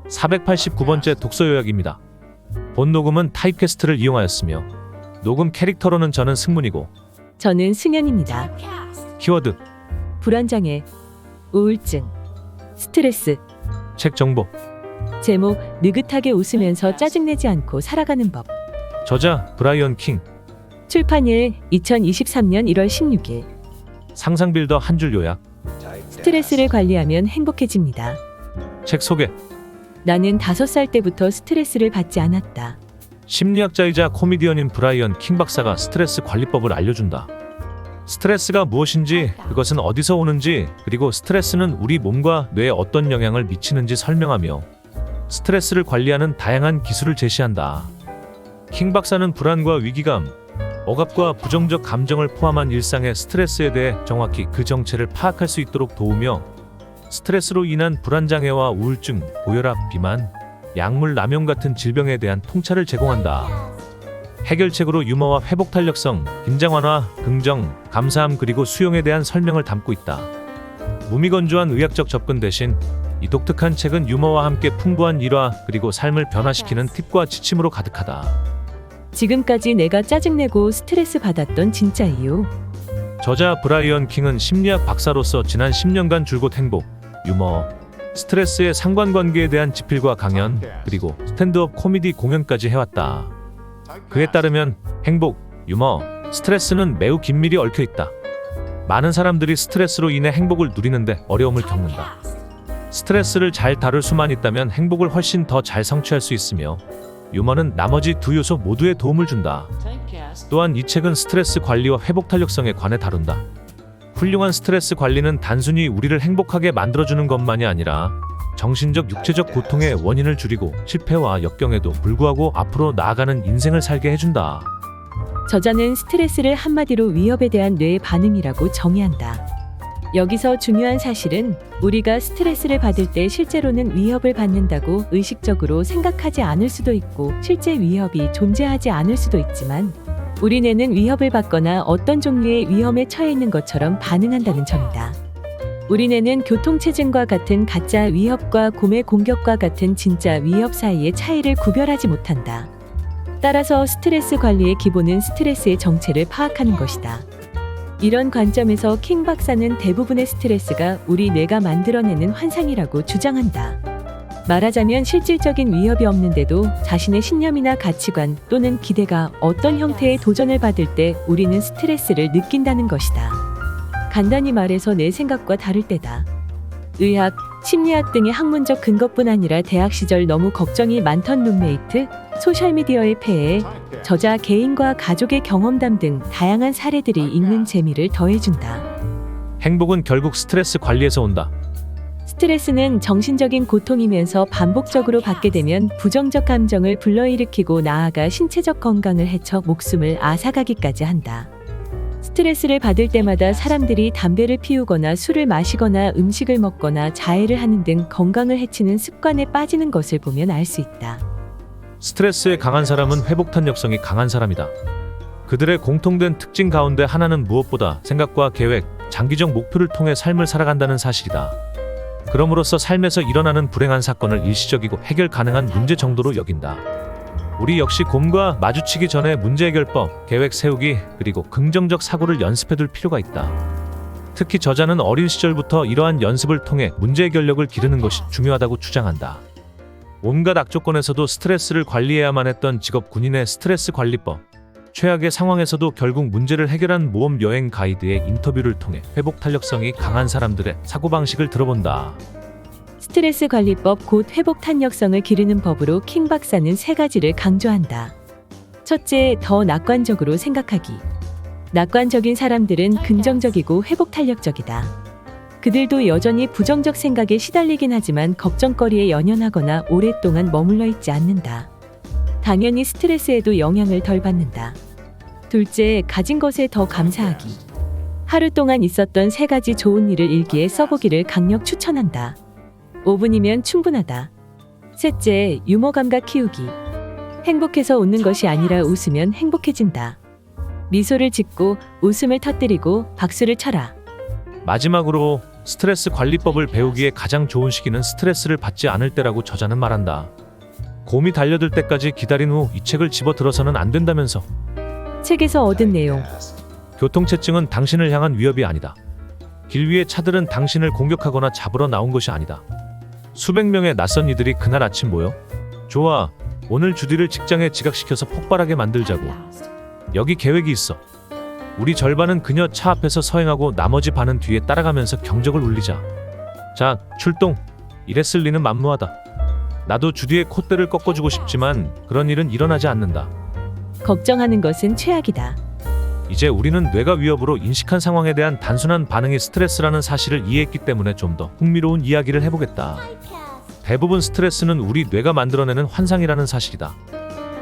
489번째 독서 요약입니다. 본 녹음은 타입캐스트를 이용하였으며 녹음 캐릭터로는 저는 승문이고 저는 승연입니다. 키워드, 불안장애, 우울증, 스트레스. 책 정보, 제목, 느긋하게 웃으면서 짜증내지 않고 살아가는 법. 저자 브라이언 킹. 출판일 2023년 1월 16일. 상상 빌더 한 줄 요약. 스트레스를 관리하면 행복해집니다. 책 소개. 나는 5살 때부터 스트레스를 받지 않았다. 심리학자이자 코미디언인 브라이언 킹 박사가 스트레스 관리법을 알려준다. 스트레스가 무엇인지, 그것은 어디서 오는지, 그리고 스트레스는 우리 몸과 뇌에 어떤 영향을 미치는지 설명하며 스트레스를 관리하는 다양한 기술을 제시한다. 킹 박사는 불안과 위기감, 억압과 부정적 감정을 포함한 일상의 스트레스에 대해 정확히 그 정체를 파악할 수 있도록 도우며 스트레스로 인한 불안장애와 우울증, 고혈압, 비만, 약물 남용 같은 질병에 대한 통찰을 제공한다. 해결책으로 유머와 회복 탄력성, 긴장 완화, 긍정, 감사함 그리고 수용에 대한 설명을 담고 있다. 무미건조한 의학적 접근 대신 이 독특한 책은 유머와 함께 풍부한 일화 그리고 삶을 변화시키는 팁과 지침으로 가득하다. 지금까지 내가 짜증내고 스트레스 받았던 진짜 이유. 저자 브라이언 킹은 심리학 박사로서 지난 10년간 줄곧 행복, 유머, 스트레스의 상관관계에 대한 지필과 강연, 그리고 스탠드업 코미디 공연까지 해왔다. 그에 따르면 행복, 유머, 스트레스는 매우 긴밀히 얽혀 있다. 많은 사람들이 스트레스로 인해 행복을 누리는데 어려움을 겪는다. 스트레스를 잘 다룰 수만 있다면 행복을 훨씬 더 잘 성취할 수 있으며 유머는 나머지 두 요소 모두에 도움을 준다. 또한 이 책은 스트레스 관리와 회복 탄력성에 관해 다룬다. 훌륭한 스트레스 관리는 단순히 우리를 행복하게 만들어주는 것만이 아니라 정신적, 육체적 고통의 원인을 줄이고 실패와 역경에도 불구하고 앞으로 나아가는 인생을 살게 해준다. 저자는 스트레스를 한마디로 위협에 대한 뇌의 반응이라고 정의한다. 여기서 중요한 사실은 우리가 스트레스를 받을 때 실제로는 위협을 받는다고 의식적으로 생각하지 않을 수도 있고 실제 위협이 존재하지 않을 수도 있지만 우리 뇌는 위협을 받거나 어떤 종류의 위험에 처해 있는 것처럼 반응한다는 점이다. 우리 뇌는 교통체증과 같은 가짜 위협과 곰의 공격과 같은 진짜 위협 사이의 차이를 구별하지 못한다. 따라서 스트레스 관리의 기본은 스트레스의 정체를 파악하는 것이다. 이런 관점에서 킹 박사는 대부분의 스트레스가 우리 뇌가 만들어내는 환상이라고 주장한다. 말하자면 실질적인 위협이 없는데도 자신의 신념이나 가치관 또는 기대가 어떤 형태의 도전을 받을 때 우리는 스트레스를 느낀다는 것이다. 간단히 말해서 내 생각과 다를 때다. 의학, 심리학 등의 학문적 근거뿐 아니라 대학 시절 너무 걱정이 많던 룸메이트, 소셜미디어의 폐해, 저자 개인과 가족의 경험담 등 다양한 사례들이 읽는 재미를 더해준다. 행복은 결국 스트레스 관리에서 온다. 스트레스는 정신적인 고통이면서 반복적으로 받게 되면 부정적 감정을 불러일으키고 나아가 신체적 건강을 해쳐 목숨을 앗아가기까지 한다. 스트레스를 받을 때마다 사람들이 담배를 피우거나 술을 마시거나 음식을 먹거나 자해를 하는 등 건강을 해치는 습관에 빠지는 것을 보면 알 수 있다. 스트레스에 강한 사람은 회복 탄력성이 강한 사람이다. 그들의 공통된 특징 가운데 하나는 무엇보다 생각과 계획, 장기적 목표를 통해 삶을 살아간다는 사실이다. 그럼으로써 삶에서 일어나는 불행한 사건을 일시적이고 해결 가능한 문제 정도로 여긴다. 우리 역시 곰과 마주치기 전에 문제 해결법, 계획 세우기, 그리고 긍정적 사고를 연습해둘 필요가 있다. 특히 저자는 어린 시절부터 이러한 연습을 통해 문제 해결력을 기르는 것이 중요하다고 주장한다. 온갖 악조건에서도 스트레스를 관리해야만 했던 직업 군인의 스트레스 관리법, 최악의 상황에서도 결국 문제를 해결한 모험 여행 가이드의 인터뷰를 통해 회복 탄력성이 강한 사람들의 사고방식을 들어본다. 스트레스 관리법 곧 회복 탄력성을 기르는 법으로 킹 박사는 3가지를 강조한다. 첫째, 더 낙관적으로 생각하기. 낙관적인 사람들은 긍정적이고 회복 탄력적이다. 그들도 여전히 부정적 생각에 시달리긴 하지만 걱정거리에 연연하거나 오랫동안 머물러 있지 않는다. 당연히 스트레스에도 영향을 덜 받는다. 둘째, 가진 것에 더 감사하기. 하루 동안 있었던 3가지 좋은 일을 일기에 써보기를 강력 추천한다. 5분이면 충분하다. 셋째, 유머 감각 키우기. 행복해서 웃는 것이 아니라 웃으면 행복해진다. 미소를 짓고 웃음을 터뜨리고 박수를 쳐라. 마지막으로 스트레스 관리법을 배우기에 가장 좋은 시기는 스트레스를 받지 않을 때라고 저자는 말한다. 곰이 달려들 때까지 기다린 후 이 책을 집어들어서는 안 된다면서. 책에서 얻은 내용. 교통체증은 당신을 향한 위협이 아니다. 길 위의 차들은 당신을 공격하거나 잡으러 나온 것이 아니다. 수백 명의 낯선 이들이 그날 아침 모여 좋아, 오늘 주디를 직장에 지각시켜서 폭발하게 만들자고. 여기 계획이 있어. 우리 절반은 그녀 차 앞에서 서행하고 나머지 반은 뒤에 따라가면서 경적을 울리자. 자, 출동. 이랬을 리는 만무하다. 나도 주디의 콧대를 꺾어주고 싶지만 그런 일은 일어나지 않는다. 걱정하는 것은 최악이다. 이제 우리는 뇌가 위협으로 인식한 상황에 대한 단순한 반응이 스트레스라는 사실을 이해했기 때문에 좀 더 흥미로운 이야기를 해보겠다. 대부분 스트레스는 우리 뇌가 만들어내는 환상이라는 사실이다.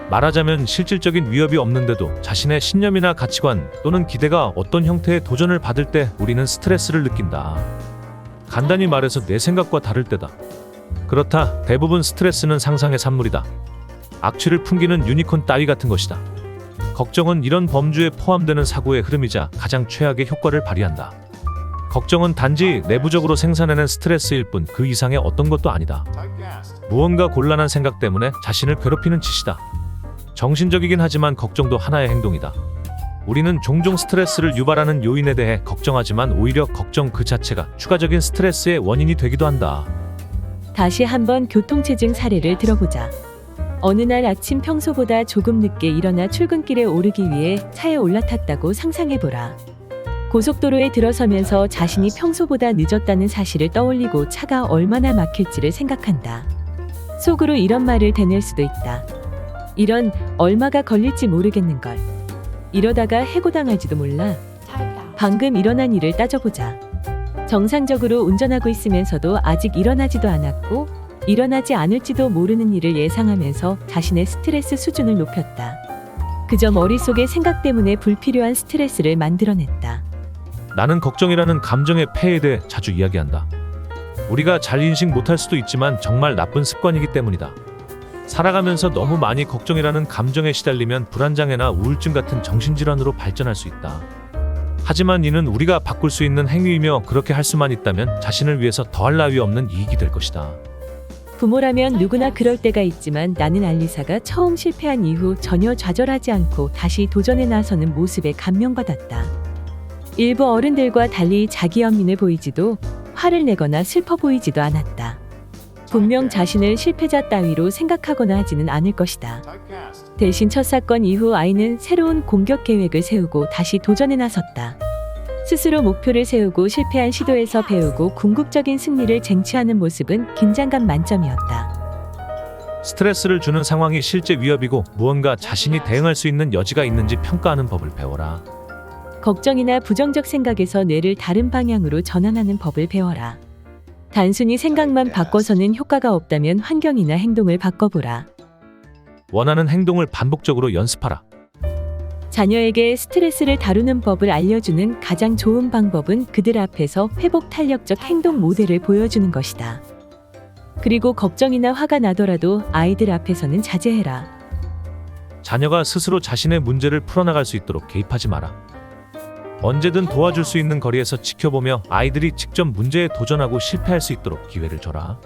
말하자면 실질적인 위협이 없는데도 자신의 신념이나 가치관 또는 기대가 어떤 형태의 도전을 받을 때 우리는 스트레스를 느낀다. 간단히 말해서 내 생각과 다를 때다. 그렇다, 대부분 스트레스는 상상의 산물이다. 악취를 풍기는 유니콘 따위 같은 것이다. 걱정은 이런 범주에 포함되는 사고의 흐름이자 가장 최악의 효과를 발휘한다. 걱정은 단지 내부적으로 생산해낸 스트레스일 뿐 그 이상의 어떤 것도 아니다. 무언가 곤란한 생각 때문에 자신을 괴롭히는 짓이다. 정신적이긴 하지만 걱정도 하나의 행동이다. 우리는 종종 스트레스를 유발하는 요인에 대해 걱정하지만 오히려 걱정 그 자체가 추가적인 스트레스의 원인이 되기도 한다. 다시 한번 교통체증 사례를 들어보자. 어느 날 아침 평소보다 조금 늦게 일어나 출근길에 오르기 위해 차에 올라탔다고 상상해보라. 고속도로에 들어서면서 자신이 평소보다 늦었다는 사실을 떠올리고 차가 얼마나 막힐지를 생각한다. 속으로 이런 말을 되낼 수도 있다. 이런, 얼마가 걸릴지 모르겠는걸. 이러다가 해고당할지도 몰라. 방금 일어난 일을 따져보자. 정상적으로 운전하고 있으면서도 아직 일어나지도 않았고 일어나지 않을지도 모르는 일을 예상하면서 자신의 스트레스 수준을 높였다. 그저 머릿속의 생각 때문에 불필요한 스트레스를 만들어냈다. 나는 걱정이라는 감정의 폐해에 대해 자주 이야기한다. 우리가 잘 인식 못할 수도 있지만 정말 나쁜 습관이기 때문이다. 살아가면서 너무 많이 걱정이라는 감정에 시달리면 불안장애나 우울증 같은 정신질환으로 발전할 수 있다. 하지만 이는 우리가 바꿀 수 있는 행위이며 그렇게 할 수만 있다면 자신을 위해서 더할 나위 없는 이익이 될 것이다. 부모라면 누구나 그럴 때가 있지만 나는 알리사가 처음 실패한 이후 전혀 좌절하지 않고 다시 도전에 나서는 모습에 감명받았다. 일부 어른들과 달리 자기 연민을 보이지도 화를 내거나 슬퍼 보이지도 않았다. 분명 자신을 실패자 따위로 생각하거나 하지는 않을 것이다. 대신 첫 사건 이후 아이는 새로운 공격 계획을 세우고 다시 도전에 나섰다. 스스로 목표를 세우고 실패한 시도에서 배우고 궁극적인 승리를 쟁취하는 모습은 긴장감 만점이었다. 스트레스를 주는 상황이 실제 위협이고 무언가 자신이 대응할 수 있는 여지가 있는지 평가하는 법을 배워라. 걱정이나 부정적 생각에서 뇌를 다른 방향으로 전환하는 법을 배워라. 단순히 생각만 바꿔서는 효과가 없다면 환경이나 행동을 바꿔보라. 원하는 행동을 반복적으로 연습하라. 자녀에게 스트레스를 다루는 법을 알려주는 가장 좋은 방법은 그들 앞에서 회복 탄력적 행동 모델을 보여주는 것이다. 그리고 걱정이나 화가 나더라도 아이들 앞에서는 자제해라. 자녀가 스스로 자신의 문제를 풀어나갈 수 있도록 개입하지 마라. 언제든 도와줄 수 있는 거리에서 지켜보며 아이들이 직접 문제에 도전하고 실패할 수 있도록 기회를 줘라.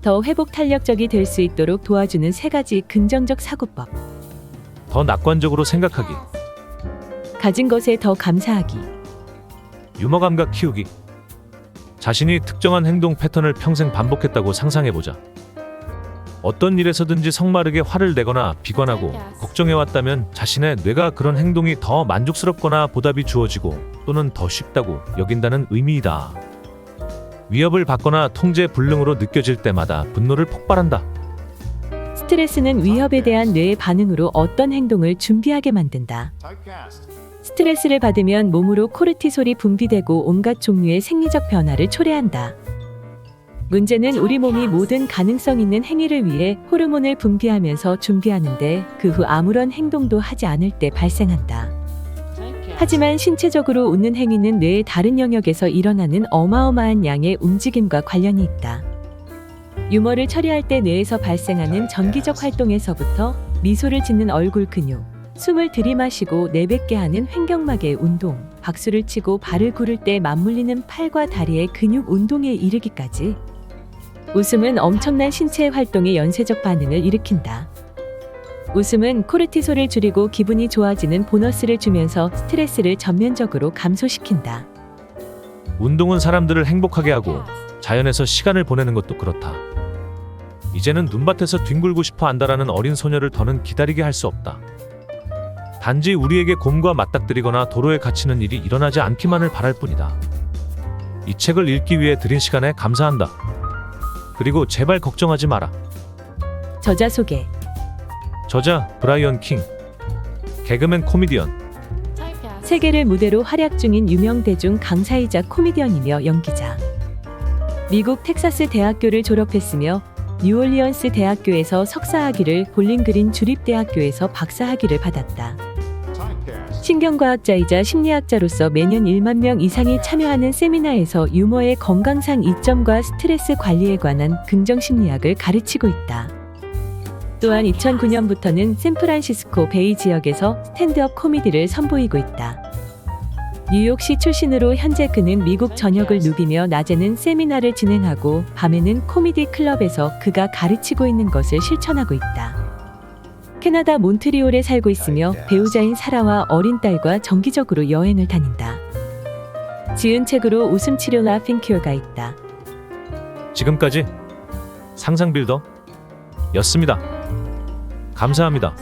더 회복 탄력적이 될 수 있도록 도와주는 3가지 긍정적 사고법. 더 낙관적으로 생각하기, 가진 것에 더 감사하기. 유머 감각 키우기. 자신이 특정한 행동 패턴을 평생 반복했다고 상상해보자. 어떤 일에서든지 성마르게 화를 내거나 비관하고 걱정해왔다면 자신의 뇌가 그런 행동이 더 만족스럽거나 보답이 주어지고 또는 더 쉽다고 여긴다는 의미이다. 위협을 받거나 통제 불능으로 느껴질 때마다 분노를 폭발한다. 스트레스는 위협에 대한 뇌의 반응으로 어떤 행동을 준비하게 만든다. 스트레스를 받으면 몸으로 코르티솔이 분비되고 온갖 종류의 생리적 변화를 초래한다. 문제는 우리 몸이 모든 가능성 있는 행위를 위해 호르몬을 분비하면서 준비하는데 그 후 아무런 행동도 하지 않을 때 발생한다. 하지만 신체적으로 웃는 행위는 뇌의 다른 영역에서 일어나는 어마어마한 양의 움직임과 관련이 있다. 유머를 처리할 때 뇌에서 발생하는 전기적 활동에서부터 미소를 짓는 얼굴 근육, 숨을 들이마시고 내뱉게 하는 횡격막의 운동, 박수를 치고 발을 구를 때 맞물리는 팔과 다리의 근육 운동에 이르기까지. 웃음은 엄청난 신체 활동의 연쇄적 반응을 일으킨다. 웃음은 코르티솔을 줄이고 기분이 좋아지는 보너스를 주면서 스트레스를 전면적으로 감소시킨다. 운동은 사람들을 행복하게 하고 자연에서 시간을 보내는 것도 그렇다. 이제는 눈밭에서 뒹굴고 싶어 한다라는 어린 소녀를 더는 기다리게 할 수 없다. 단지 우리에게 곰과 맞닥뜨리거나 도로에 갇히는 일이 일어나지 않기만을 바랄 뿐이다. 이 책을 읽기 위해 들인 시간에 감사한다. 그리고 제발 걱정하지 마라. 저자 소개. 저자 브라이언 킹. 개그맨 코미디언. 세계를 무대로 활약 중인 유명 대중 강사이자 코미디언이며 연기자. 미국 텍사스 대학교를 졸업했으며 뉴올리언스 대학교에서 석사학위를 볼링그린 주립대학교에서 박사학위를 받았다. 신경과학자이자 심리학자로서 매년 1만 명 이상이 참여하는 세미나에서 유머의 건강상 이점과 스트레스 관리에 관한 긍정심리학을 가르치고 있다. 또한 2009년부터는 샌프란시스코 베이 지역에서 스탠드업 코미디를 선보이고 있다. 뉴욕시 출신으로 현재 그는 미국 전역을 누비며 낮에는 세미나를 진행하고 밤에는 코미디 클럽에서 그가 가르치고 있는 것을 실천하고 있다. 캐나다 몬트리올에 살고 있으며 배우자인 사라와 어린 딸과 정기적으로 여행을 다닌다. 지은 책으로 웃음 치료 라핑 큐어가 있다. 지금까지 상상 빌더 였습니다. 감사합니다.